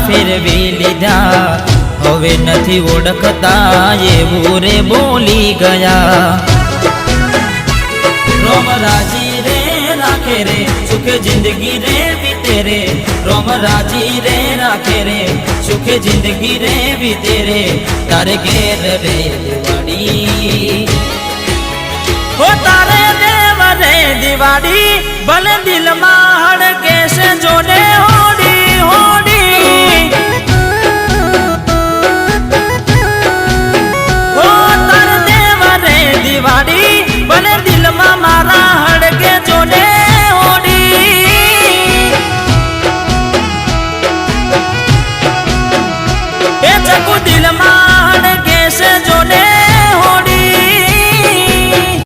ફેરવી લીધા હવે નથી ઓળખતા એવું રે બોલી ગયા રોમ રાજી રે રાખે રે સુખ જિંદગી રે બીતે રે રોમ રાજી રે રાખે રે સુખ જિંદગી રે બીતે રે તારે ઘેર રે દિવાળી ઓ તારે દેવ રે દિવાળી ભલે દિલમાં હડકે છે જોડે હોડી હોડી ઓ તારે દેવ રે દિવાળી